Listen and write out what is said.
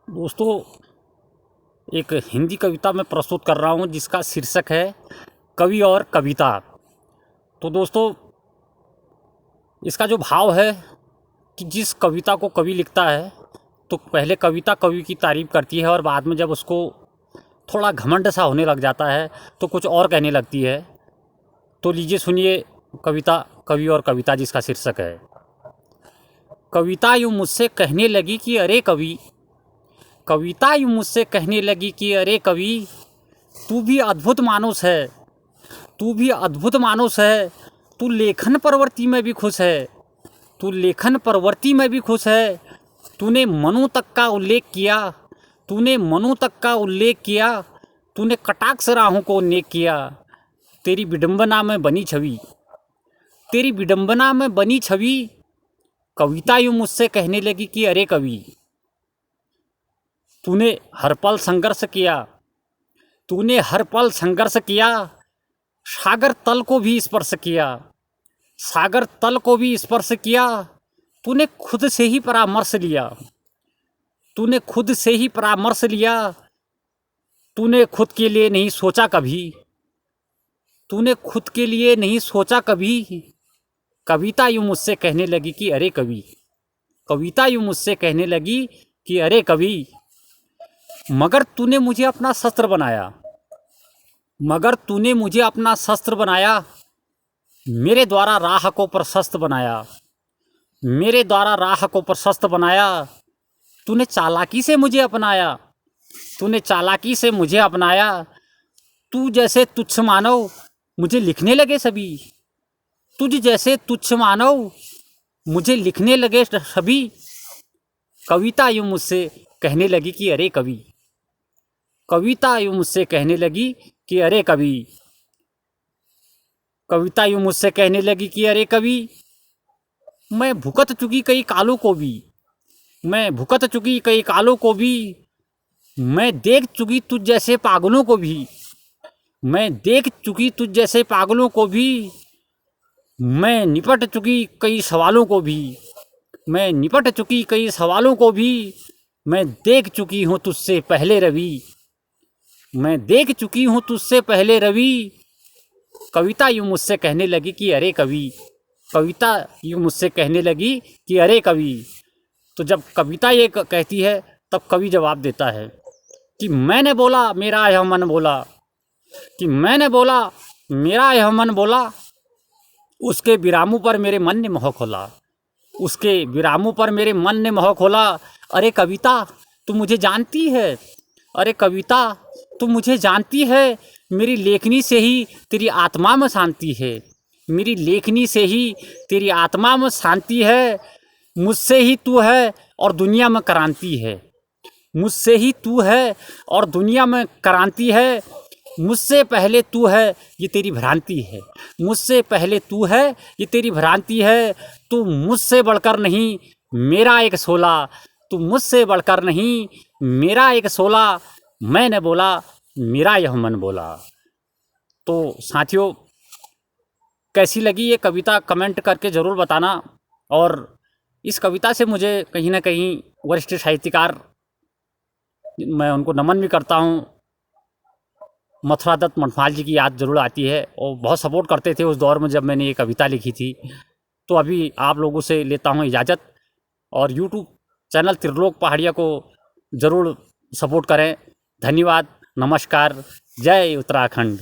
दोस्तों, एक हिंदी कविता मैं प्रस्तुत कर रहा हूँ जिसका शीर्षक है कवि और कविता। तो दोस्तों, इसका जो भाव है कि जिस कविता को कवि लिखता है तो पहले कविता कवि की तारीफ़ करती है और बाद में जब उसको थोड़ा घमंड सा होने लग जाता है तो कुछ और कहने लगती है। तो लीजिए सुनिए कविता कवि और कविता जिसका शीर्षक है। कविता यूँ मुझसे कहने लगी कि अरे कवि, कविता यूँ मुझसे कहने लगी कि अरे कवि, तू भी अद्भुत मानुष है, तू भी अद्भुत मानुष है, तू लेखन प्रवृत्ति में भी खुश है, तू लेखन प्रवृत्ति में भी खुश है। तूने मनु तक का उल्लेख किया, तूने मनु तक का उल्लेख किया, तूने कटाक्ष राहों को उल्लेख किया। तेरी विडंबना में बनी छवि, तेरी विडंबना में बनी छवि। कविता यूँ मुझसे कहने लगी कि अरे कवि, तूने हर पल संघर्ष किया, तूने हर पल संघर्ष किया, सागर तल को भी स्पर्श किया, सागर तल को भी स्पर्श किया। तूने खुद से ही परामर्श लिया, तूने खुद से ही परामर्श लिया। तूने खुद के लिए नहीं सोचा कभी, तूने खुद के लिए नहीं सोचा कभी। कविता यूँ मुझसे कहने लगी कि अरे कवि, कविता यूँ मुझसे कहने लगी कि अरे कवि, मगर तूने मुझे अपना शस्त्र बनाया, मगर तूने मुझे अपना शस्त्र बनाया। मेरे द्वारा राह को प्रशस्त बनाया, मेरे द्वारा राह को प्रशस्त बनाया। तूने चालाकी से मुझे अपनाया, तूने चालाकी से मुझे अपनाया। तू जैसे तुच्छ मानव मुझे लिखने लगे सभी, तुझ जैसे तुच्छ मानव मुझे लिखने लगे सभी। कविता यूँ मुझसे कहने लगी कि अरे कवि, कविता यूँ मुझसे कहने लगी कि अरे कवि, कविता यूँ मुझसे कहने लगी कि अरे कवि, मैं भुगत चुकी कई कालों को भी, मैं भुगत चुकी कई कालों को भी। मैं देख चुकी तुझ जैसे पागलों को भी, मैं देख चुकी तुझ जैसे पागलों को भी। मैं निपट चुकी कई सवालों को भी, मैं निपट चुकी कई सवालों को भी। मैं देख चुकी हूँ तुझसे पहले रवि, मैं देख चुकी हूँ तुझसे पहले रवि। कविता यूँ मुझसे कहने लगी कि अरे कवि, कविता यूँ मुझसे कहने लगी कि अरे कवि। तो जब कविता ये कहती है तब कवि जवाब देता है कि मैंने बोला मेरा यह मन बोला, कि मैंने बोला मेरा यह मन बोला। उसके विरामों पर मेरे मन ने मोह खोला, उसके विरामों पर मेरे मन ने मोह खोला। अरे कविता तू मुझे जानती है, अरे कविता तू मुझे जानती है। मेरी लेखनी से ही तेरी आत्मा में शांति है, मेरी लेखनी से ही तेरी आत्मा में शांति है। मुझसे ही तू है और दुनिया में क्रांति है, मुझसे ही तू है और दुनिया में क्रांति है। मुझसे पहले तू है ये तेरी भ्रांति है, मुझसे पहले तू है ये तेरी भ्रांति है। तू मुझसे बढ़कर नहीं मेरा एक शोला, तू मुझसे बढ़कर नहीं मेरा एक शोला। मैंने बोला मेरा यह मन बोला। तो साथियों, कैसी लगी ये कविता कमेंट करके ज़रूर बताना। और इस कविता से मुझे कहीं ना कहीं वरिष्ठ साहित्यकार, मैं उनको नमन भी करता हूँ, मथुरा दत्त मनपाल जी की याद ज़रूर आती है। और बहुत सपोर्ट करते थे उस दौर में जब मैंने ये कविता लिखी थी। तो अभी आप लोगों से लेता हूँ इजाज़त, और यूट्यूब चैनल त्रिलोक पहाड़िया को ज़रूर सपोर्ट करें। धन्यवाद, नमस्कार, जय उत्तराखंड।